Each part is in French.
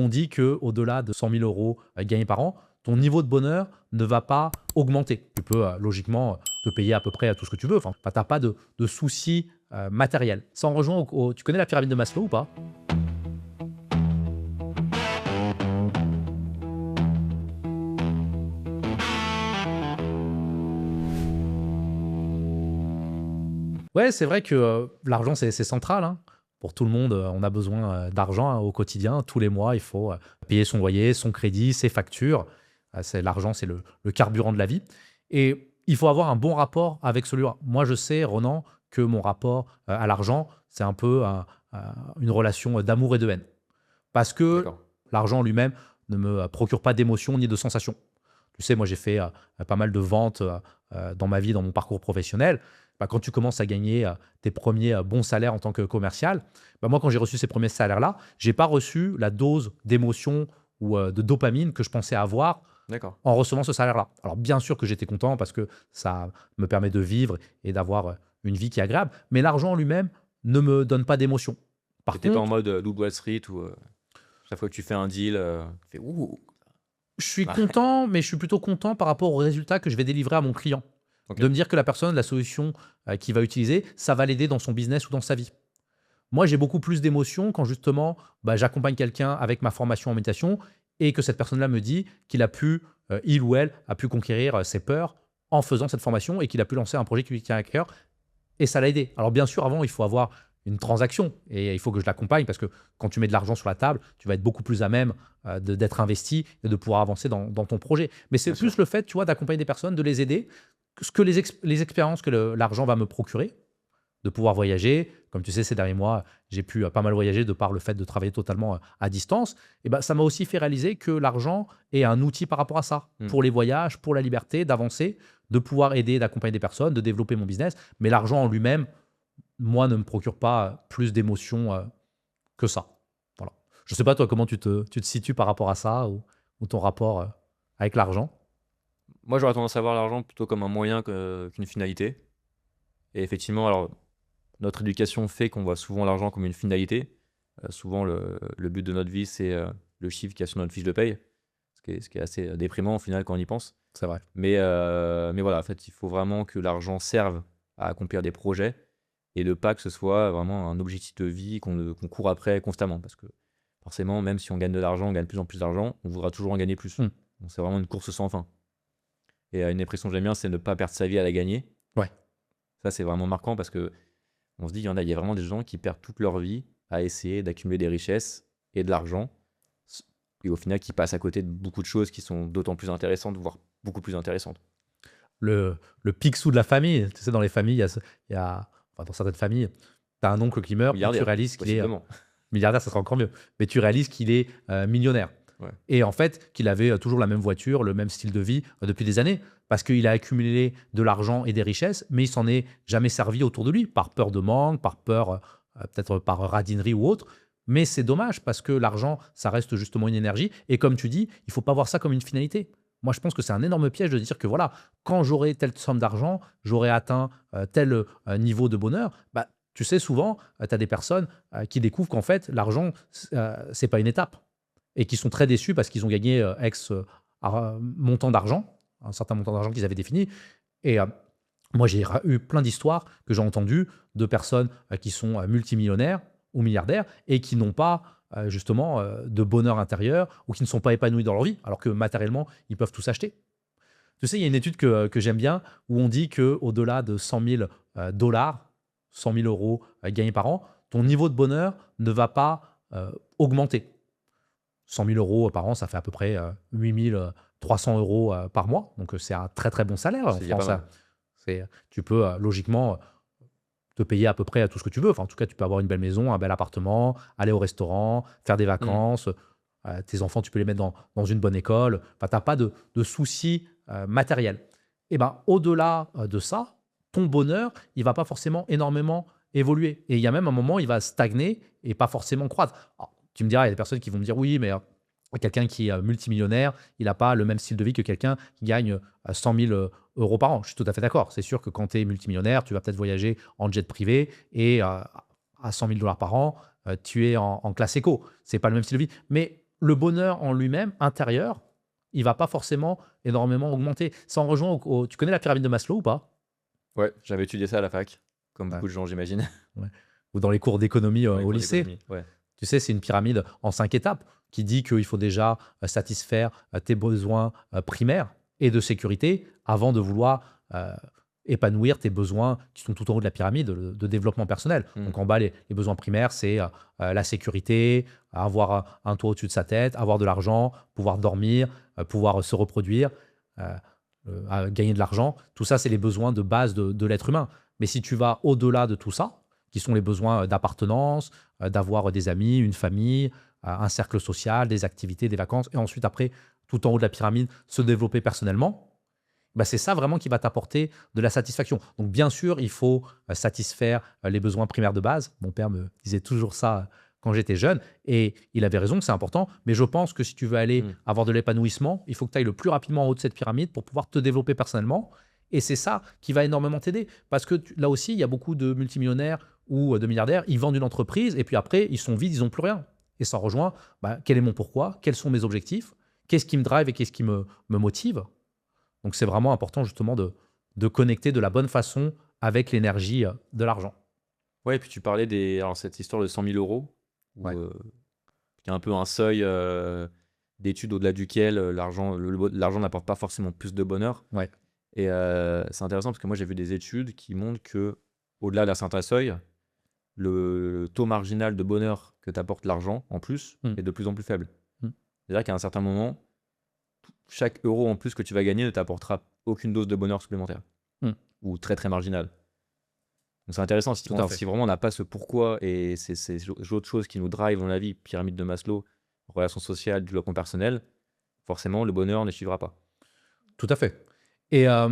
On dit qu'au-delà de 100 000 euros gagnés par an, ton niveau de bonheur ne va pas augmenter. Tu peux logiquement te payer à peu près tout ce que tu veux. Enfin, tu n'as pas de soucis matériels. Ça en rejoint tu connais la pyramide de Maslow ou pas? Ouais, c'est vrai que l'argent, c'est central, hein. Pour tout le monde, on a besoin d'argent, hein, au quotidien. Tous les mois, il faut payer son loyer, son crédit, ses factures. L'argent, c'est le carburant de la vie. Et il faut avoir un bon rapport avec celui-là. Moi, je sais, Ronan, que mon rapport à l'argent, c'est un peu une relation d'amour et de haine. Parce que D'accord. l'argent lui-même ne me procure pas d'émotion ni de sensation. Tu sais, moi, j'ai fait pas mal de ventes dans ma vie, dans mon parcours professionnel. Bah, quand tu commences à gagner tes premiers bons salaires en tant que commercial, bah, moi, quand j'ai reçu ces premiers salaires-là, j'ai pas reçu la dose d'émotion ou de dopamine que je pensais avoir D'accord. en recevant ce salaire-là. Alors, bien sûr que j'étais content parce que ça me permet de vivre et d'avoir une vie qui est agréable, mais l'argent en lui-même ne me donne pas d'émotion. Par T'étais pas en contre, mode Loup de Wall Street où chaque fois que tu fais un deal, tu fais ouh. je suis Ah, content, mais je suis plutôt content par rapport au résultat que je vais délivrer à mon client. ok. De me dire que la personne, la solution qu'il va utiliser, ça va l'aider dans son business ou dans sa vie. Moi, j'ai beaucoup plus d'émotions quand justement, bah, j'accompagne quelqu'un avec ma formation en méditation et que cette personne-là me dit qu'il a pu, il ou elle a pu conquérir ses peurs en faisant cette formation et qu'il a pu lancer un projet qui lui tient à cœur et ça l'a aidé. Alors bien sûr, avant, il faut avoir une transaction et il faut que je l'accompagne parce que quand tu mets de l'argent sur la table, tu vas être beaucoup plus à même d'être investi et de pouvoir avancer dans ton projet. Mais c'est Bien sûr. plus le fait, tu vois, d'accompagner des personnes, de les aider, ce que les expériences que l'argent va me procurer, de pouvoir voyager. Comme tu sais, ces derniers mois, j'ai pu pas mal voyager de par le fait de travailler totalement à distance. Et ben, ça m'a aussi fait réaliser que l'argent est un outil par rapport à ça, Hmm. pour les voyages, pour la liberté, d'avancer, de pouvoir aider, d'accompagner des personnes, de développer mon business. Mais l'argent en lui-même, moi, ne me procure pas plus d'émotions que ça. Voilà. Je ne sais pas, toi, comment tu te situes par rapport à ça ou ton rapport avec l'argent. Moi, j'aurais tendance à voir l'argent plutôt comme un moyen qu'une finalité. Et effectivement, alors, notre éducation fait qu'on voit souvent l'argent comme une finalité. Souvent, le but de notre vie, c'est le chiffre qu'il y a sur notre fiche de paye, ce qui est assez déprimant au final quand on y pense. C'est vrai. Mais voilà, en fait, il faut vraiment que l'argent serve à accomplir des projets et de pas que ce soit vraiment un objectif de vie qu'on court après constamment. Parce que forcément, même si on gagne de l'argent, on gagne de plus en plus d'argent, on voudra toujours en gagner plus. Hmm. Donc, c'est vraiment une course sans fin. Et une expression que j'aime bien, c'est ne pas perdre sa vie à la gagner. Ouais. Ça, c'est vraiment marquant parce que on se dit, il y a vraiment des gens qui perdent toute leur vie à essayer d'accumuler des richesses et de l'argent. Et au final, qui passent à côté de beaucoup de choses qui sont d'autant plus intéressantes, voire beaucoup plus intéressantes. Le picsou de la famille. Tu sais, dans les familles, enfin, dans certaines familles, tu as un oncle qui meurt et tu Milliardaire, réalises qu'il est possiblement. milliardaire, ça sera encore mieux. Mais tu réalises qu'il est millionnaire. Ouais. Et en fait, qu'il avait toujours la même voiture, le même style de vie depuis des années. Parce qu'il a accumulé de l'argent et des richesses, mais il s'en est jamais servi autour de lui, par peur de manque, par peur, peut-être par radinerie ou autre. Mais c'est dommage parce que l'argent, ça reste justement une énergie. Et comme tu dis, il faut pas voir ça comme une finalité. Moi, je pense que c'est un énorme piège de dire que voilà, quand j'aurai telle somme d'argent, j'aurai atteint tel niveau de bonheur. Bah, tu sais, souvent, tu as des personnes qui découvrent qu'en fait, l'argent, c'est pas une étape. Et qui sont très déçus parce qu'ils ont gagné X montant d'argent, un certain montant d'argent qu'ils avaient défini. Et moi, j'ai eu plein d'histoires que j'ai entendues de personnes qui sont multimillionnaires ou milliardaires et qui n'ont pas justement de bonheur intérieur ou qui ne sont pas épanouis dans leur vie, alors que matériellement, ils peuvent tout s'acheter. Tu sais, il y a une étude que j'aime bien où on dit qu'au-delà de 100 000 dollars, 100 000 euros gagnés par an, ton niveau de bonheur ne va pas augmenter. 100 000 euros par an, ça fait à peu près 8 300 euros par mois. Donc, c'est un très, très bon salaire en C'est déjà pas France, mal. hein. Tu peux logiquement te payer à peu près tout ce que tu veux. Enfin, en tout cas, tu peux avoir une belle maison, un bel appartement, aller au restaurant, faire des Hmm. vacances. Tes enfants, tu peux les mettre dans une bonne école. Enfin, tu n'as pas de soucis matériels. Et ben, au-delà de ça, ton bonheur, il va pas forcément énormément évoluer. Et il y a même un moment, il va stagner et pas forcément croître. Alors, tu me diras, il y a des personnes qui vont me dire oui, mais quelqu'un qui est multimillionnaire, il n'a pas le même style de vie que quelqu'un qui gagne 100 000 euros par an. Je suis tout à fait d'accord. C'est sûr que quand tu es multimillionnaire, tu vas peut-être voyager en jet privé et à 100 000 dollars par an, tu es en classe éco. C'est pas le même style de vie. Mais le bonheur en lui-même, intérieur, il va pas forcément énormément augmenter. Ça en rejoint tu connais la pyramide de Maslow ou pas? Ouais, j'avais étudié ça à la fac, comme Ouais, beaucoup de gens, j'imagine. ouais. Ou dans les cours d'économie Dans les au cours lycée. d'économie. Ouais. Tu sais, c'est une pyramide en 5 étapes qui dit qu'il faut déjà satisfaire tes besoins primaires et de sécurité avant de vouloir épanouir tes besoins qui sont tout en haut de la pyramide de développement personnel. Hmm. Donc en bas, les besoins primaires, c'est la sécurité, avoir un toit au-dessus de sa tête, avoir de l'argent, pouvoir dormir, pouvoir se reproduire, euh, gagner de l'argent. Tout ça, c'est les besoins de base de l'être humain. Mais si tu vas au-delà de tout ça, qui sont les besoins d'appartenance, d'avoir des amis, une famille, un cercle social, des activités, des vacances, et ensuite après, tout en haut de la pyramide, se développer personnellement, bah, c'est ça vraiment qui va t'apporter de la satisfaction. Donc bien sûr, il faut satisfaire les besoins primaires de base. Mon père me disait toujours ça quand j'étais jeune, et il avait raison que c'est important, mais je pense que si tu veux aller Hmm. avoir de l'épanouissement, il faut que tu ailles le plus rapidement en haut de cette pyramide pour pouvoir te développer personnellement, et c'est ça qui va énormément t'aider, parce que là aussi, il y a beaucoup de multimillionnaires ou de milliardaires, ils vendent une entreprise, et puis après, ils sont vides, ils n'ont plus rien. Et ça rejoint, bah, quel est mon pourquoi, quels sont mes objectifs, qu'est-ce qui me drive et qu'est-ce qui me motive. Donc c'est vraiment important justement de connecter de la bonne façon avec l'énergie de l'argent. Ouais, et puis tu parlais alors, cette histoire de 100 000 euros, où Ouais. il y a un peu un seuil d'études au-delà duquel l'argent n'apporte pas forcément plus de bonheur. Ouais. Et c'est intéressant parce que moi j'ai vu des études qui montrent que au-delà d'un certain seuil, le taux marginal de bonheur que t'apporte l'argent en plus Mm. est de plus en plus faible. Mm. C'est-à-dire qu'à un certain moment, chaque euro en plus que tu vas gagner ne t'apportera aucune dose de bonheur supplémentaire, Mm. ou très très marginal. Donc c'est intéressant, Tout à fait. si vraiment on n'a pas ce pourquoi et ces autres choses qui nous drive dans la vie, pyramide de Maslow, relations sociales, développement personnel, forcément le bonheur ne suivra pas. Tout à fait. Et, euh,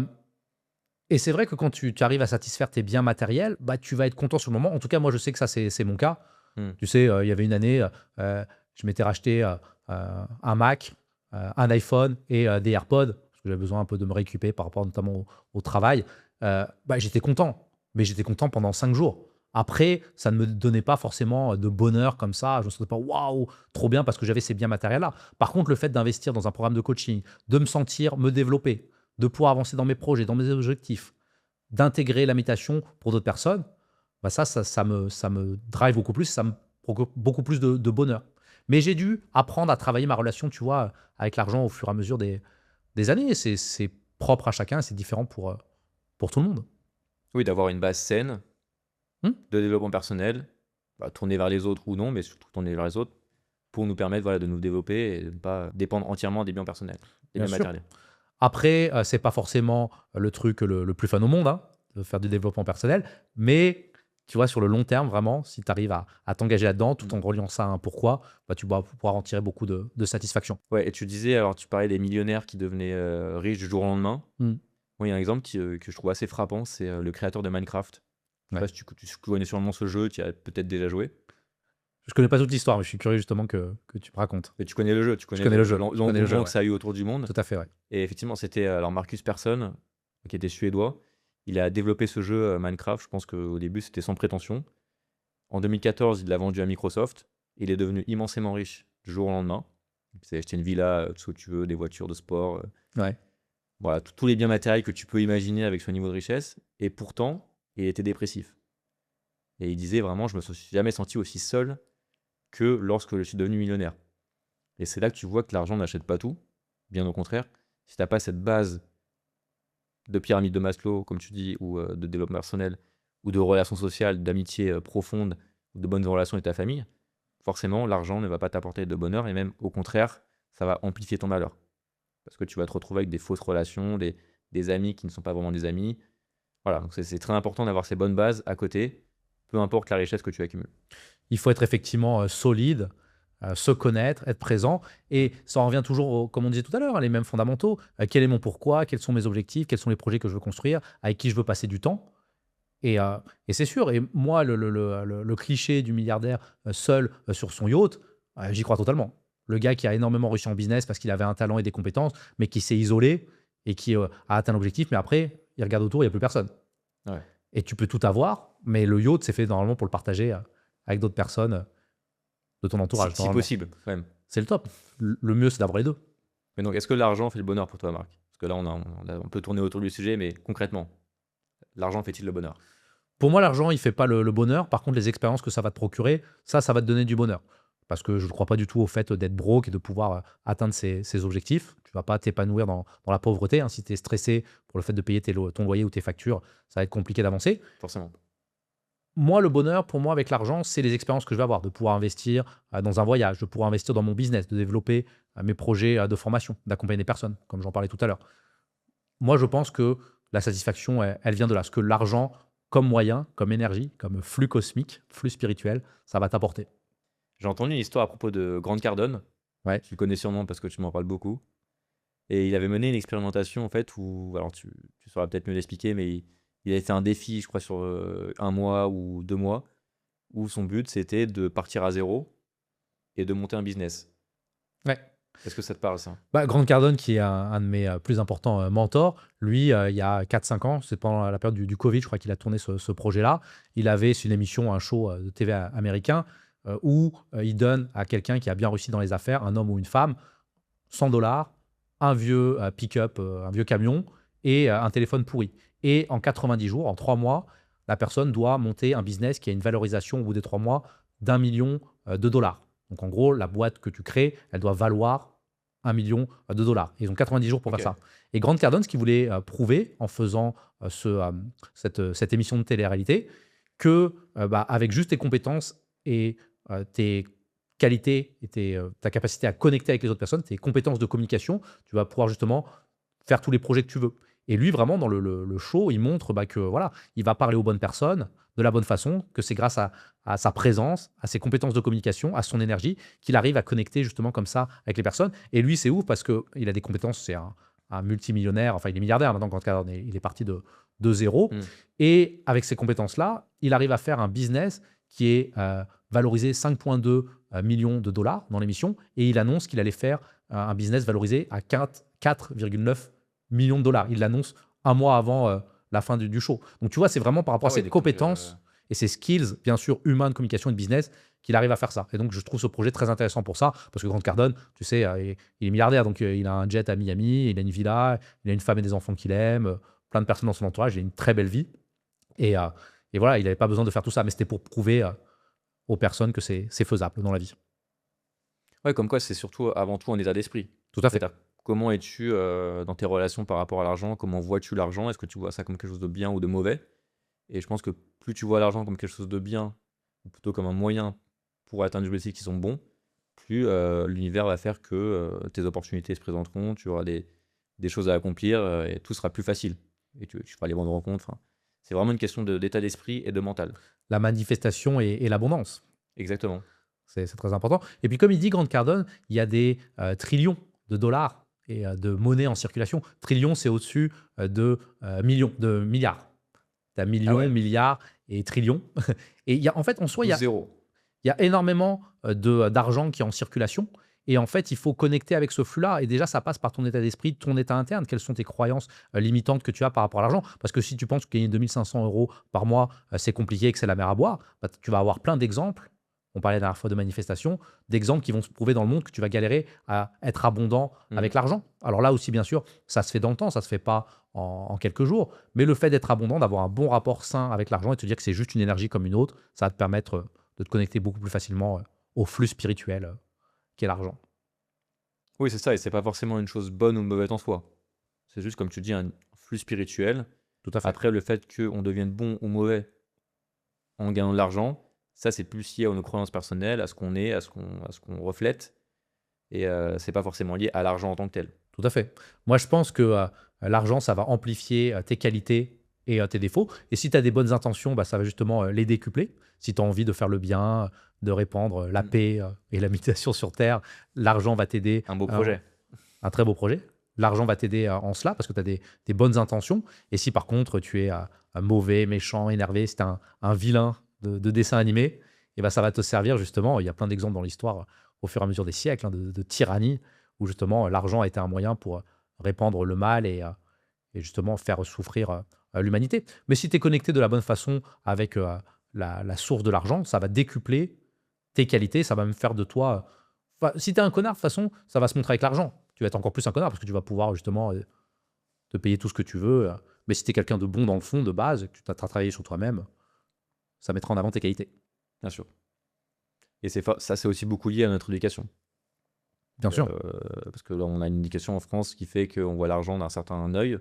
et c'est vrai que quand tu arrives à satisfaire tes biens matériels, bah, tu vas être content sur le moment. En tout cas, moi, je sais que ça, c'est mon cas. Hmm. Tu sais, il y avait une année, je m'étais racheté un Mac, un iPhone et des AirPods, parce que j'avais besoin un peu de me récupérer par rapport notamment au travail. Bah, j'étais content, mais j'étais content pendant 5 jours. Après, ça ne me donnait pas forcément de bonheur comme ça. Je ne me sentais pas waouh, trop bien parce que j'avais ces biens matériels-là. Par contre, le fait d'investir dans un programme de coaching, de me sentir me développer, de pouvoir avancer dans mes projets, dans mes objectifs, d'intégrer la méditation pour d'autres personnes, bah ça me drive beaucoup plus, ça me procure beaucoup plus de bonheur. Mais j'ai dû apprendre à travailler ma relation, tu vois, avec l'argent au fur et à mesure des années. C'est propre à chacun, c'est différent pour tout le monde. Oui, d'avoir une base saine Hmm. de développement personnel, tourner vers les autres ou non, mais surtout tourner vers les autres, pour nous permettre voilà, de nous développer et de ne pas dépendre entièrement des biens personnels, des Bien biens sûr. matériels. Après, c'est pas forcément le truc le plus fun au monde, hein, de faire du développement personnel, mais tu vois, sur le long terme, vraiment, si tu arrives à t'engager là-dedans, tout en reliant ça à un pourquoi, bah, tu vas pouvoir en tirer beaucoup de satisfaction. Ouais, et tu disais, alors tu parlais des millionnaires qui devenaient riches du jour au lendemain. Hmm. Moi, il y a un exemple que je trouve assez frappant, c'est le créateur de Minecraft. Je sais Ouais. pas si tu connais sûrement ce jeu, tu y as peut-être déjà joué. Je connais pas toute l'histoire, mais je suis curieux justement que tu me racontes. Mais tu connais le jeu, tu connais connais le jeu, je connais le l'engouement jeu, que ça a eu autour du monde. Tout à fait, ouais. Et effectivement, c'était alors Marcus Persson, qui était suédois. Il a développé ce jeu Minecraft. Je pense qu'au début, c'était sans prétention. En 2014, il l'a vendu à Microsoft. Il est devenu immensément riche du jour au lendemain. Il s'est acheté une villa, tout ce que tu veux, des voitures de sport. Ouais. Voilà, tous les biens matériels que tu peux imaginer avec ce niveau de richesse. Et pourtant, il était dépressif. Et il disait vraiment, je me suis jamais senti aussi seul que lorsque je suis devenu millionnaire. Et c'est là que tu vois que l'argent n'achète pas tout. Bien au contraire, si tu n'as pas cette base de pyramide de Maslow, comme tu dis, ou de développement personnel, ou de relations sociales, d'amitié profonde, ou de bonnes relations avec ta famille, forcément, l'argent ne va pas t'apporter de bonheur, et même au contraire, ça va amplifier ton malheur. Parce que tu vas te retrouver avec des fausses relations, des amis qui ne sont pas vraiment des amis. Voilà, donc c'est très important d'avoir ces bonnes bases à côté, peu importe la richesse que tu accumules. Il faut être effectivement solide, se connaître, être présent. Et ça en revient toujours, comme on disait tout à l'heure, hein, les mêmes fondamentaux. Quel est mon pourquoi? Quels sont mes objectifs? Quels sont les projets que je veux construire? Avec qui je veux passer du temps? Et c'est sûr. Et moi, le cliché du milliardaire seul sur son yacht, j'y crois totalement. Le gars qui a énormément réussi en business parce qu'il avait un talent et des compétences, mais qui s'est isolé et qui a atteint l'objectif. Mais après, il regarde autour, il n'y a plus personne. Ouais. Et tu peux tout avoir, mais le yacht, c'est fait normalement pour le partager avec d'autres personnes de ton entourage. Si possible, quand même. c'est le top. Le mieux, c'est d'avoir les deux. Mais donc, est-ce que l'argent fait le bonheur pour toi, Marc? Parce que là, on peut tourner autour du sujet, mais concrètement, l'argent fait-il le bonheur? Pour moi, l'argent, il fait pas le bonheur. Par contre, les expériences que ça va te procurer, ça va te donner du bonheur. Parce que je ne crois pas du tout au fait d'être broke et de pouvoir atteindre ses objectifs. Tu vas pas t'épanouir dans la pauvreté, hein. Si tu es stressé pour le fait de payer ton loyer ou tes factures, ça va être compliqué d'avancer. Forcément. Moi, le bonheur, pour moi, avec l'argent, c'est les expériences que je vais avoir, de pouvoir investir dans un voyage, de pouvoir investir dans mon business, de développer mes projets de formation, d'accompagner des personnes, comme j'en parlais tout à l'heure. Moi, je pense que la satisfaction, elle vient de là. Ce que l'argent, comme moyen, comme énergie, comme flux cosmique, flux spirituel, ça va t'apporter. J'ai entendu une histoire à propos de Grant Cardone. Ouais. Tu le connais sûrement parce que tu m'en parles beaucoup. Et il avait mené une expérimentation, en fait, où, alors tu sauras peut-être mieux l'expliquer, mais il avait fait un défi, je crois, sur 1 mois ou 2 mois, où son but, c'était de partir à zéro et de monter un business. Ouais. Est-ce que ça te parle, ça? Grant Cardone, qui est un de mes plus importants mentors, lui, il y a 4-5 ans, c'est pendant la période du Covid, je crois qu'il a tourné ce projet-là. C'est une émission, un show de TV américain, où il donne à quelqu'un qui a bien réussi dans les affaires, un homme ou une femme, 100 $, un vieux pick-up, un vieux camion et un téléphone pourri. Et en 90 jours, en 3 mois, la personne doit monter un business qui a une valorisation au bout des 3 mois d'1 million de dollars. Donc en gros, la boîte que tu crées, elle doit valoir 1 million de dollars. Ils ont 90 jours pour Ok. faire ça. Et Grant Cardone, ce qu'il voulait prouver en faisant cette émission de télé-réalité, que avec juste tes compétences et tes qualités et ta capacité à connecter avec les autres personnes, tes compétences de communication, tu vas pouvoir justement faire tous les projets que tu veux. Et lui, vraiment, dans le show, il montre que voilà, il va parler aux bonnes personnes de la bonne façon, que c'est grâce à sa présence, à ses compétences de communication, à son énergie, qu'il arrive à connecter justement comme ça avec les personnes. Et lui, c'est ouf parce qu'il a des compétences, c'est un multimillionnaire, enfin il est milliardaire maintenant, quand il est parti de zéro. Mm. Et avec ces compétences-là, il arrive à faire un business qui est valorisé 5,2 millions de dollars dans l'émission. Et il annonce qu'il allait faire un business valorisé à 4,9 millions de dollars. Il l'annonce un mois avant la fin du show. Donc tu vois, c'est vraiment par rapport Ah à ouais, ses compétences et ses skills, bien sûr, humains de communication et de business, qu'il arrive à faire ça. Et donc je trouve ce projet très intéressant pour ça, parce que Grant Cardone, tu sais, il est milliardaire, donc il a un jet à Miami, il a une villa, il a une femme et des enfants qu'il aime, plein de personnes dans son entourage, il a une très belle vie. Et voilà, il n'avait pas besoin de faire tout ça, mais c'était pour prouver aux personnes que c'est faisable dans la vie. Ouais, comme quoi, c'est surtout avant tout un état d'esprit. Tout à fait. C'est-à-dire, comment es-tu dans tes relations par rapport à l'argent? Comment vois-tu l'argent? Est-ce que tu vois ça comme quelque chose de bien ou de mauvais? Et je pense que plus tu vois l'argent comme quelque chose de bien, ou plutôt comme un moyen pour atteindre des objectifs qui sont bons, plus l'univers va faire que tes opportunités se présenteront, tu auras des choses à accomplir et tout sera plus facile. Et tu feras les bonnes rencontres. Enfin, c'est vraiment une question d'état d'esprit et de mental. La manifestation et l'abondance. Exactement. C'est très important. Et puis, comme il dit, Grant Cardone, il y a des trillions de dollars et de monnaie en circulation. Trillions, c'est au-dessus de millions, de milliards. Tu as millions, Ah ouais. milliards et trillions. Et il y a, en fait, en soi, il y a, Zéro. il y a énormément d'argent qui est en circulation. Et en fait, il faut connecter avec ce flux-là. Et déjà, ça passe par ton état d'esprit, ton état interne. Quelles sont tes croyances limitantes que tu as par rapport à l'argent? Parce que si tu penses que gagner 2500 € par mois, c'est compliqué et que c'est la mer à boire, tu vas avoir plein d'exemples. On parlait la dernière fois de manifestations, d'exemples qui vont se prouver dans le monde que tu vas galérer à être abondant avec l'argent. Alors là aussi, bien sûr, ça se fait dans le temps, ça se fait pas en quelques jours. Mais le fait d'être abondant, d'avoir un bon rapport sain avec l'argent et de te dire que c'est juste une énergie comme une autre, ça va te permettre de te connecter beaucoup plus facilement au flux spirituel qu'est l'argent. Oui, c'est ça, et c'est pas forcément une chose bonne ou mauvaise en soi. C'est juste, comme tu dis, un flux spirituel. Tout à fait. Après, le fait qu'on devienne bon ou mauvais en gagnant de l'argent, ça, c'est plus lié à nos croyances personnelles, à ce qu'on est, à ce qu'on reflète. Et c'est pas forcément lié à l'argent en tant que tel. Tout à fait. Moi, je pense que l'argent, ça va amplifier tes qualités et tes défauts. Et si tu as des bonnes intentions, ça va justement les décupler. Si tu as envie de faire le bien, de répandre la paix et la méditation sur Terre, l'argent va t'aider. Un beau projet. Un très beau projet. L'argent va t'aider en cela parce que tu as des bonnes intentions. Et si par contre, tu es mauvais, méchant, énervé, c'est un vilain de dessin animé, et ça va te servir justement. Il y a plein d'exemples dans l'histoire au fur et à mesure des siècles de tyrannie où justement l'argent a été un moyen pour répandre le mal et justement faire souffrir l'humanité. Mais si tu es connecté de la bonne façon avec la source de l'argent, ça va décupler tes qualités, ça va même faire de toi Enfin, si tu es un connard, de toute façon, ça va se montrer avec l'argent. Tu vas être encore plus un connard parce que tu vas pouvoir justement te payer tout ce que tu veux. Mais si tu es quelqu'un de bon dans le fond, de base, que tu as travaillé sur toi-même, ça mettra en avant tes qualités. Bien sûr. Et ça, c'est aussi beaucoup lié à notre éducation. Bien sûr. Parce que là, on a une éducation en France qui fait qu'on voit l'argent d'un certain œil,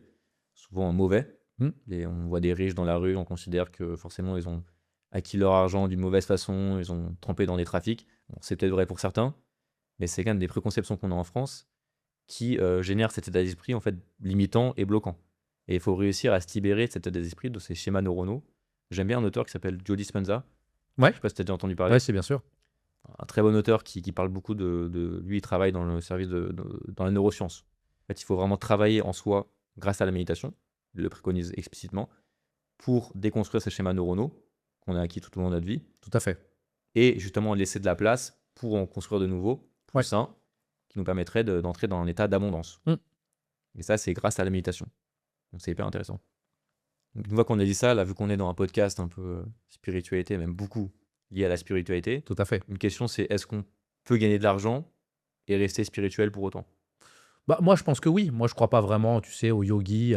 souvent mauvais. Hmm. Et on voit des riches dans la rue, on considère que forcément, ils ont acquis leur argent d'une mauvaise façon, ils ont trempé dans des trafics. Bon, c'est peut-être vrai pour certains, mais c'est quand même des préconceptions qu'on a en France qui génèrent cet état d'esprit en fait limitant et bloquant. Et il faut réussir à se libérer de cet état d'esprit, de ces schémas neuronaux. J'aime bien un auteur qui s'appelle Joe Dispenza. Ouais, Je sais pas si tu as déjà entendu parler. ouais, c'est bien sûr. Un très bon auteur qui parle beaucoup lui, il travaille dans le service dans la neuroscience. En fait, il faut vraiment travailler en soi grâce à la méditation. Il le préconise explicitement pour déconstruire ces schémas neuronaux qu'on a acquis tout au long de notre vie Tout à fait. et justement laisser de la place pour en construire de nouveaux, plus Ouais. sains, qui nous permettraient d'entrer dans un état d'abondance. Mm. Et ça, c'est grâce à la méditation. Donc, c'est hyper intéressant. Donc, une fois qu'on a dit ça, là, vu qu'on est dans un podcast un peu spiritualité, même beaucoup lié à la spiritualité, Tout à fait. une question, c'est est-ce qu'on peut gagner de l'argent et rester spirituel pour autant? Bah, moi, je pense que oui. Moi, je crois pas vraiment, tu sais, au yogi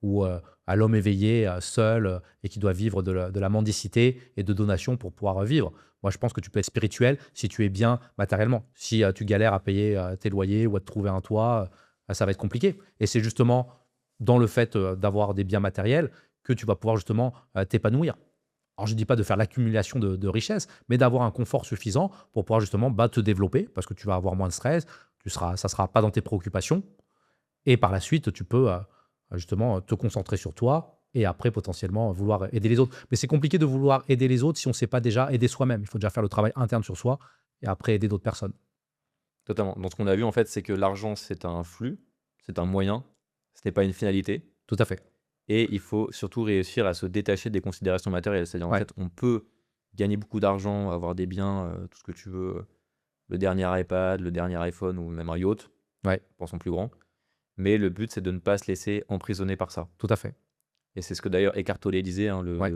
ou à l'homme éveillé, seul, et qui doit vivre de la mendicité et de donations pour pouvoir vivre. Moi, je pense que tu peux être spirituel si tu es bien matériellement. Si tu galères à payer tes loyers ou à te trouver un toit, ça va être compliqué. Et c'est justement dans le fait d'avoir des biens matériels que tu vas pouvoir justement t'épanouir. Alors, je ne dis pas de faire l'accumulation de richesses, mais d'avoir un confort suffisant pour pouvoir justement te développer, parce que tu vas avoir moins de stress, ça ne sera pas dans tes préoccupations. Et par la suite, tu peux justement te concentrer sur toi et après potentiellement vouloir aider les autres. Mais c'est compliqué de vouloir aider les autres si on ne sait pas déjà aider soi-même. Il faut déjà faire le travail interne sur soi et après aider d'autres personnes. Totalement. Donc, ce qu'on a vu, en fait, c'est que l'argent, c'est un flux, c'est un moyen, ce n'est pas une finalité. Tout à fait. Et il faut surtout réussir à se détacher des considérations matérielles. C'est-à-dire, en Ouais. fait, on peut gagner beaucoup d'argent, avoir des biens, tout ce que tu veux, le dernier iPad, le dernier iPhone ou même un yacht, Ouais, pensons plus grand. Mais le but, c'est de ne pas se laisser emprisonner par ça. tout à fait. Et c'est ce que d'ailleurs Eckhart Tolle disait. Hein, Ouais.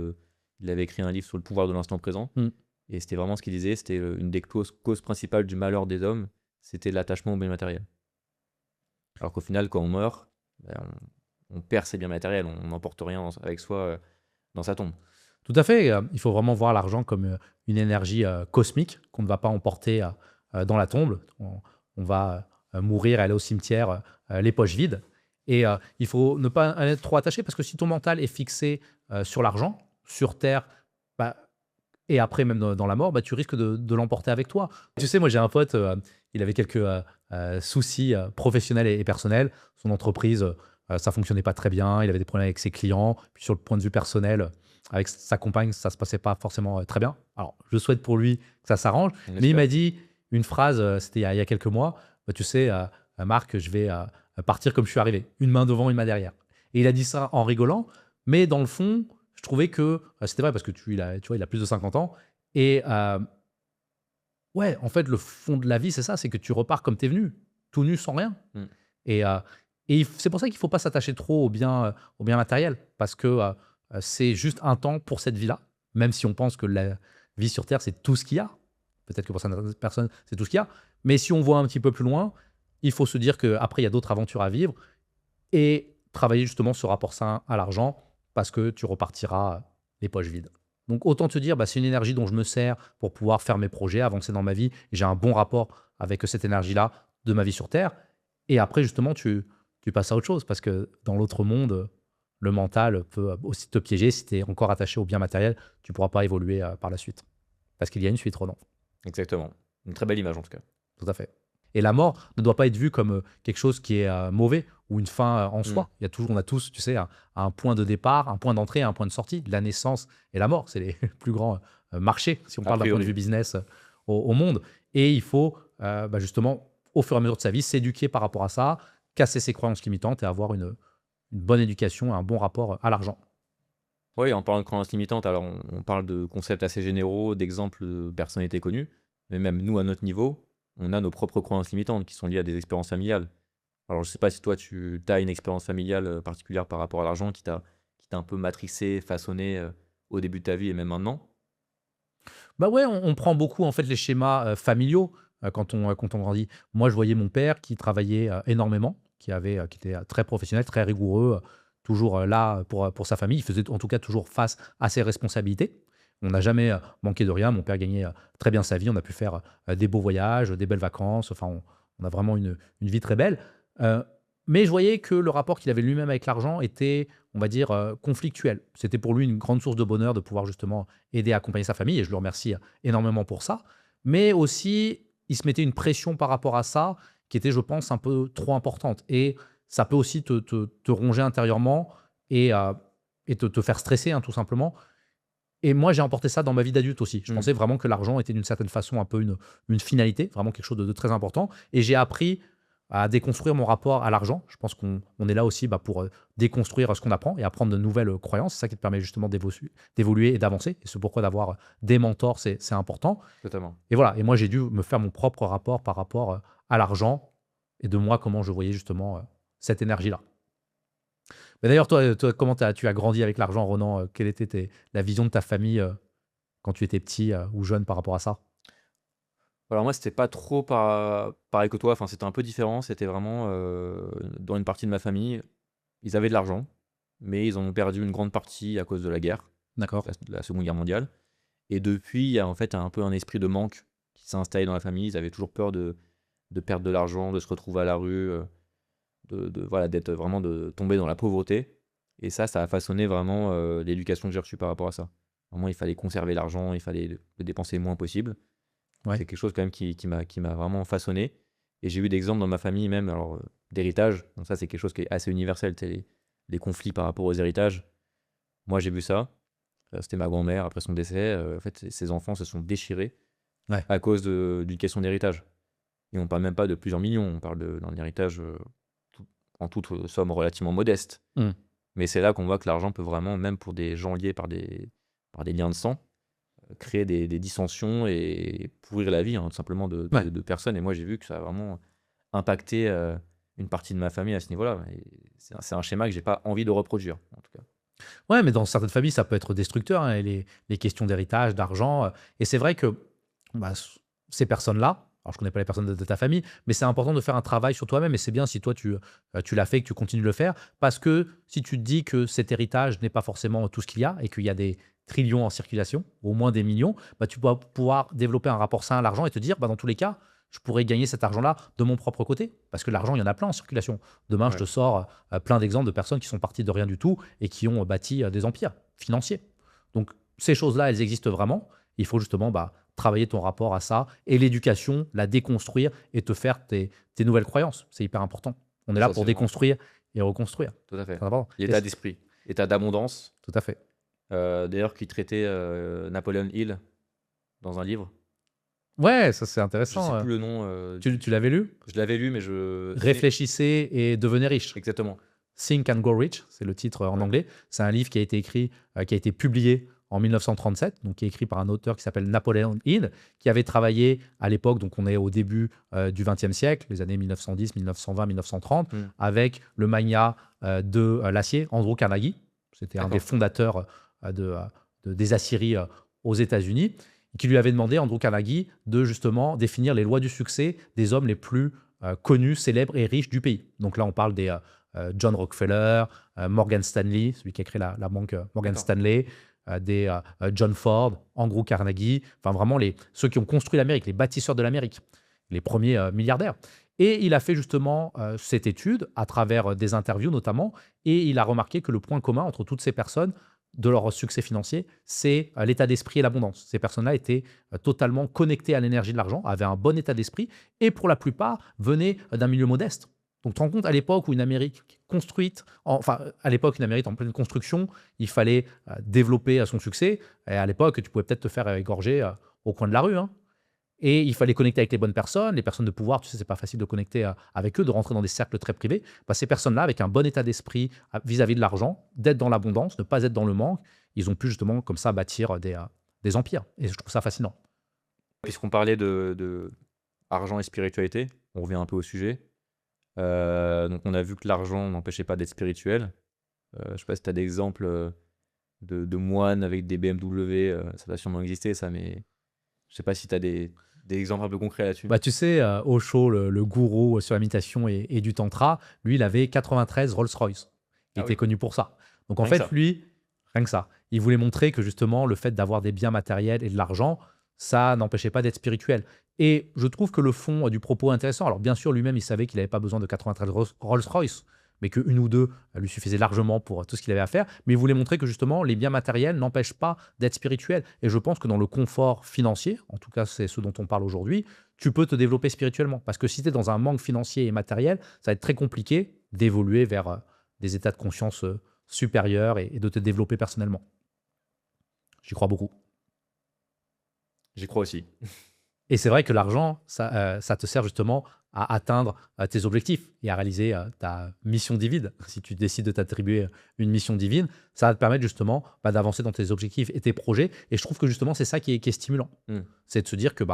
il avait écrit un livre sur le pouvoir de l'instant présent. Mm. Et c'était vraiment ce qu'il disait. C'était une des causes principales du malheur des hommes, c'était l'attachement aux biens matériels. Alors qu'au final, quand on meurt, ben, on perd ses biens matériels, on n'emporte rien avec soi dans sa tombe. Tout à fait. Il faut vraiment voir l'argent comme une énergie cosmique qu'on ne va pas emporter dans la tombe. On va mourir, aller au cimetière, les poches vides. Et il faut ne pas en être trop attaché parce que si ton mental est fixé sur l'argent, sur Terre, bah, et après même dans la mort, bah, tu risques de l'emporter avec toi. Tu sais, moi j'ai un pote, il avait quelques soucis professionnels et personnels. Son entreprise, ça fonctionnait pas très bien. Il avait des problèmes avec ses clients. Puis sur le point de vue personnel, avec sa compagne, ça se passait pas forcément très bien. Alors, je souhaite pour lui que ça s'arrange. On Mais il espère. m'a dit une phrase, c'était il y a quelques mois. Bah, tu sais, Marc, je vais partir comme je suis arrivé, une main devant, une main derrière. Et il a dit ça en rigolant, mais dans le fond, je trouvais que c'était vrai parce que tu vois, il a plus de 50 ans. Et ouais, en fait, le fond de la vie, c'est ça, c'est que tu repars comme tu es venu, tout nu, sans rien. Mm. Et, c'est pour ça qu'il ne faut pas s'attacher trop aux biens matériels, parce que c'est juste un temps pour cette vie-là, même si on pense que la vie sur Terre, c'est tout ce qu'il y a. Peut-être que pour certaines personnes, c'est tout ce qu'il y a. Mais si on voit un petit peu plus loin, il faut se dire qu'après, il y a d'autres aventures à vivre et travailler justement ce rapport sain à l'argent, parce que tu repartiras les poches vides. Donc autant te dire, bah, c'est une énergie dont je me sers pour pouvoir faire mes projets, avancer dans ma vie. Et j'ai un bon rapport avec cette énergie-là de ma vie sur Terre. Et après, justement, tu passes à autre chose parce que dans l'autre monde, le mental peut aussi te piéger. Si tu es encore attaché au bien matériel, tu ne pourras pas évoluer par la suite. Parce qu'il y a une suite, Ronan. Exactement. Une très belle image en tout cas. Tout à fait. Et la mort ne doit pas être vue comme quelque chose qui est mauvais ou une fin en soi. Il y a toujours, on a tous, tu sais, un point de départ, un point d'entrée, un point de sortie. La naissance et la mort, c'est les plus grands marchés, si on A parle d'un point de priori. vue business au monde. Et il faut justement, au fur et à mesure de sa vie, s'éduquer par rapport à ça, casser ses croyances limitantes et avoir une bonne éducation, un bon rapport à l'argent. Oui, en parlant de croyances limitantes, alors on parle de concepts assez généraux, d'exemples de personnalités connues, mais même nous, à notre niveau, on a nos propres croyances limitantes qui sont liées à des expériences familiales. Alors, je sais pas si toi, tu as une expérience familiale particulière par rapport à l'argent qui t'a un peu matrixé, façonné au début de ta vie et même maintenant. Bah ouais, on prend beaucoup en fait les schémas familiaux. quand on grandit. Moi, je voyais mon père qui travaillait énormément, qui était très professionnel, très rigoureux, toujours là pour sa famille. Il faisait en tout cas toujours face à ses responsabilités. On n'a jamais manqué de rien. Mon père gagnait très bien sa vie. On a pu faire des beaux voyages, des belles vacances. Enfin, on a vraiment une vie très belle. Euh, mais je voyais que le rapport qu'il avait lui-même avec l'argent était, on va dire, conflictuel. C'était pour lui une grande source de bonheur de pouvoir justement aider à accompagner sa famille, et je le remercie énormément pour ça. Mais aussi, il se mettait une pression par rapport à ça qui était, je pense, un peu trop importante. Et ça peut aussi te ronger intérieurement et te faire stresser, hein, tout simplement. Et moi, j'ai emporté ça dans ma vie d'adulte aussi. Je Mmh. pensais vraiment que l'argent était d'une certaine façon un peu une finalité, vraiment quelque chose de très important. Et j'ai appris à déconstruire mon rapport à l'argent. Je pense qu'on est là aussi pour déconstruire ce qu'on apprend et apprendre de nouvelles croyances. C'est ça qui te permet justement d'évoluer et d'avancer. Et c'est pourquoi d'avoir des mentors, c'est important. Totalement. Et voilà. Et moi, j'ai dû me faire mon propre rapport par rapport à l'argent et de moi, comment je voyais justement cette énergie-là. Mais d'ailleurs, toi comment tu as grandi avec l'argent, Ronan? Quelle était la vision de ta famille quand tu étais petit ou jeune par rapport à ça? Alors moi, c'était pas trop pareil que toi, enfin, c'était un peu différent. C'était vraiment, dans une partie de ma famille, ils avaient de l'argent, mais ils en ont perdu une grande partie à cause de la guerre, D'accord. la 2 Guerre mondiale. Et depuis, il y a en fait un peu un esprit de manque qui s'est installé dans la famille. Ils avaient toujours peur de perdre de l'argent, de se retrouver à la rue, voilà, d'être vraiment de tomber dans la pauvreté. Et ça a façonné vraiment, l'éducation que j'ai reçue par rapport à ça. Vraiment, il fallait conserver l'argent, il fallait le dépenser le moins possible. Ouais. C'est quelque chose quand même qui m'a vraiment façonné. Et j'ai eu d'exemples dans ma famille même, alors, d'héritage. Donc ça, c'est quelque chose qui est assez universel, tu sais, les conflits par rapport aux héritages. Moi, j'ai vu ça. C'était ma grand-mère, après son décès, en fait, ses enfants se sont déchirés Ouais. à cause d'une question d'héritage. Et on parle même pas de plusieurs millions, on parle d'un héritage tout- en toute somme relativement modeste. Mmh. Mais c'est là qu'on voit que l'argent peut vraiment, même pour des gens liés par des liens de sang, créer des dissensions et pourrir la vie, hein, tout simplement, Ouais. de personnes. Et moi, j'ai vu que ça a vraiment impacté une partie de ma famille à ce niveau-là. Et c'est un schéma que j'ai pas envie de reproduire, en tout cas. Ouais, mais dans certaines familles, ça peut être destructeur, hein, et les questions d'héritage, d'argent. Et c'est vrai que ces personnes-là, alors je connais pas les personnes de ta famille, mais c'est important de faire un travail sur toi-même. Et c'est bien si toi, tu l'as fait et que tu continues de le faire. Parce que si tu te dis que cet héritage n'est pas forcément tout ce qu'il y a et qu'il y a des trillions en circulation, au moins des millions, tu vas pouvoir développer un rapport sain à l'argent et te dire, dans tous les cas, je pourrais gagner cet argent-là de mon propre côté. Parce que l'argent, il y en a plein en circulation. Demain, je Ouais, te sors plein d'exemples de personnes qui sont parties de rien du tout et qui ont bâti des empires financiers. Donc, ces choses-là, elles existent vraiment. Il faut justement travailler ton rapport à ça et l'éducation, la déconstruire et te faire tes nouvelles croyances. C'est hyper important. On est c'est là ça, pour c'est vraiment déconstruire et reconstruire. tout à fait. C'est important. L'état d'esprit, l'état d'abondance. Tout à fait. D'ailleurs, qui traitait Napoleon Hill dans un livre. Ouais, ça c'est Je sais intéressant. plus le nom. Tu l'avais lu? Je l'avais lu, mais je. Réfléchissez et devenez riche. Exactement. Think and Go Rich, c'est le titre en Ouais. anglais. C'est un livre qui a été écrit, qui a été publié en 1937, donc qui est écrit par un auteur qui s'appelle Napoleon Hill, qui avait travaillé à l'époque, donc on est au début du XXe siècle, les années 1910, 1920, 1930, Mm. avec le magnat de l'acier, Andrew Carnegie. C'était un des D'accord. fondateurs des aciéries aux États-Unis, qui lui avait demandé, Andrew Carnegie, de justement définir les lois du succès des hommes les plus connus, célèbres et riches du pays. Donc là, on parle des John Rockefeller, Morgan Stanley, celui qui a créé la banque Morgan D'accord. Stanley, des John Ford, Andrew Carnegie, enfin vraiment ceux qui ont construit l'Amérique, les bâtisseurs de l'Amérique, les premiers milliardaires. Et il a fait justement cette étude à travers des interviews notamment, et il a remarqué que le point commun entre toutes ces personnes, de leur succès financier, c'est l'état d'esprit et l'abondance. Ces personnes-là étaient totalement connectées à l'énergie de l'argent, avaient un bon état d'esprit, et pour la plupart venaient d'un milieu modeste. Donc, tu te rends compte, à l'époque où une Amérique construite, à l'époque, une Amérique en pleine construction, il fallait développer son succès. Et à l'époque, tu pouvais peut-être te faire égorger au coin de la rue, hein. Et il fallait connecter avec les bonnes personnes, les personnes de pouvoir. Tu sais, c'est pas facile de connecter avec eux, de rentrer dans des cercles très privés. Ces personnes-là, avec un bon état d'esprit vis-à-vis de l'argent, d'être dans l'abondance, ne pas être dans le manque, ils ont pu justement comme ça bâtir des empires. Et je trouve ça fascinant. Puisqu'on parlait de argent et spiritualité, on revient un peu au sujet. Donc, on a vu que l'argent n'empêchait pas d'être spirituel. Je sais pas si tu as des exemples de moines avec des BMW, ça doit sûrement exister, ça, mais je sais pas si tu as des exemples un peu concrets là-dessus? Bah, tu sais, Osho, le gourou sur la méditation et du tantra, lui, il avait 93 Rolls-Royce. Il Ah était oui, connu pour ça. Donc en rien que fait, ça. lui, rien que ça, il voulait montrer que justement, le fait d'avoir des biens matériels et de l'argent, ça n'empêchait pas d'être spirituel. Et je trouve que le fond du propos est intéressant. Alors bien sûr, lui-même, il savait qu'il n'avait pas besoin de 93 Rolls-Royce, mais qu'une ou deux lui suffisaient largement pour tout ce qu'il avait à faire. Mais il voulait montrer que justement, les biens matériels n'empêchent pas d'être spirituel. Et je pense que dans le confort financier, en tout cas c'est ce dont on parle aujourd'hui, tu peux te développer spirituellement. Parce que si tu es dans un manque financier et matériel, ça va être très compliqué d'évoluer vers des états de conscience supérieurs et de te développer personnellement. J'y crois beaucoup. J'y crois aussi. Et c'est vrai que l'argent, ça te sert justement à atteindre tes objectifs et à réaliser ta mission divine. Si tu décides de t'attribuer une mission divine, ça va te permettre justement d'avancer dans tes objectifs et tes projets. Et je trouve que justement, c'est ça qui est stimulant. Mmh. C'est de se dire que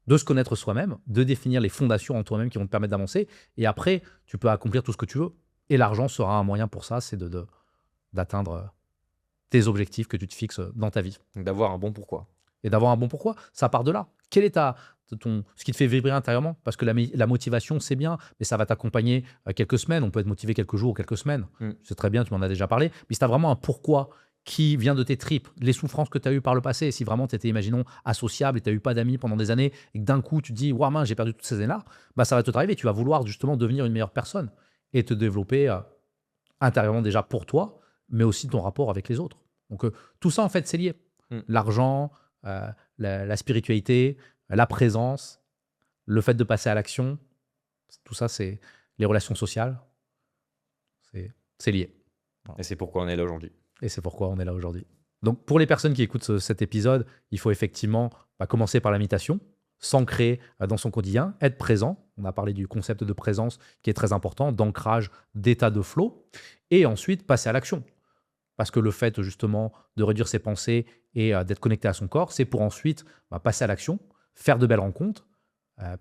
de se connaître soi-même, de définir les fondations en toi-même qui vont te permettre d'avancer. Et après, tu peux accomplir tout ce que tu veux. Et l'argent sera un moyen pour ça, c'est d'atteindre tes objectifs que tu te fixes dans ta vie. Donc d'avoir un bon pourquoi. Et d'avoir un bon pourquoi. Ça part de là. Quel est ce qui te fait vibrer intérieurement? Parce que la motivation, c'est bien, mais ça va t'accompagner quelques semaines. On peut être motivé quelques jours ou quelques semaines. Mmh. C'est très bien, tu m'en as déjà parlé. Mais si tu as vraiment un pourquoi qui vient de tes tripes, les souffrances que tu as eues par le passé, si vraiment tu étais, imaginons, associable et tu n'as eu pas d'amis pendant des années, et que d'un coup tu te dis, waouh, mince, j'ai perdu toutes ces années-là, ça va te arriver. Tu vas vouloir justement devenir une meilleure personne et te développer intérieurement déjà pour toi, mais aussi ton rapport avec les autres. Donc tout ça, en fait, c'est lié. Mmh. L'argent, la spiritualité, la présence, le fait de passer à l'action, tout ça, c'est les relations sociales, c'est lié. Et c'est pourquoi on est là aujourd'hui. Et c'est pourquoi on est là aujourd'hui. Donc, pour les personnes qui écoutent cet épisode, il faut effectivement commencer par la méditation, s'ancrer dans son quotidien, être présent. On a parlé du concept de présence qui est très important, d'ancrage, d'état de flow, et ensuite passer à l'action. Parce que le fait justement de réduire ses pensées et d'être connecté à son corps, c'est pour ensuite passer à l'action, faire de belles rencontres,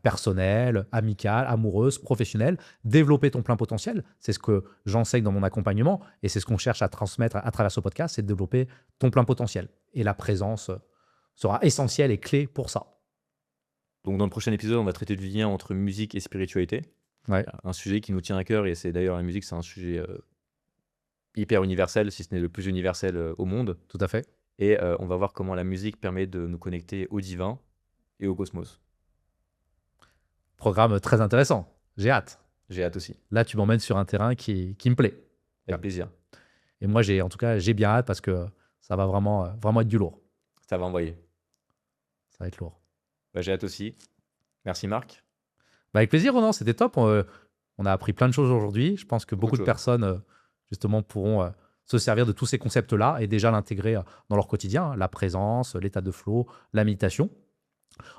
personnelles, amicales, amoureuses, professionnelles, développer ton plein potentiel. C'est ce que j'enseigne dans mon accompagnement et c'est ce qu'on cherche à transmettre à travers ce podcast, c'est de développer ton plein potentiel. Et la présence sera essentielle et clé pour ça. Donc dans le prochain épisode, on va traiter du lien entre musique et spiritualité. Ouais. Un sujet qui nous tient à cœur et c'est d'ailleurs la musique, c'est un sujet hyper universel, si ce n'est le plus universel au monde. Tout à fait. Et on va voir comment la musique permet de nous connecter au divin et au cosmos. Programme très intéressant. J'ai hâte. J'ai hâte aussi. Là, tu m'emmènes sur un terrain qui me plaît. Avec plaisir. Et moi, en tout cas, j'ai bien hâte parce que ça va vraiment être du lourd. Ça va envoyer. Ça va être lourd. J'ai hâte aussi. Merci Marc. Avec plaisir, Ronan, c'était top. On a appris plein de choses aujourd'hui. Je pense que beaucoup de personnes, justement, pourront se servir de tous ces concepts-là et déjà l'intégrer dans leur quotidien. La présence, l'état de flow, la méditation.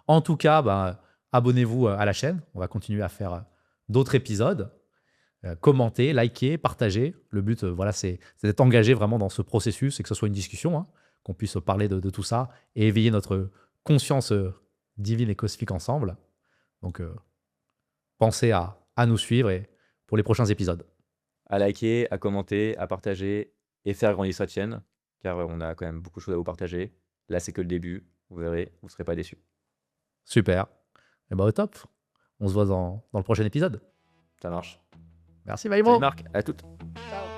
En tout cas, abonnez-vous à la chaîne. On va continuer à faire d'autres épisodes. Commentez, likez, partagez. Le but, c'est d'être engagé vraiment dans ce processus et que ce soit une discussion, qu'on puisse parler de tout ça et éveiller notre conscience divine et cosmique ensemble. Donc, pensez à nous suivre et pour les prochains épisodes. À liker, à commenter, à partager et faire grandir cette chaîne, car on a quand même beaucoup de choses à vous partager. Là, c'est que le début. Vous verrez, vous ne serez pas déçus. Super. Et au top. On se voit dans le prochain épisode. Ça marche. Merci Maïmo. Salut Marc, à toutes. Ciao.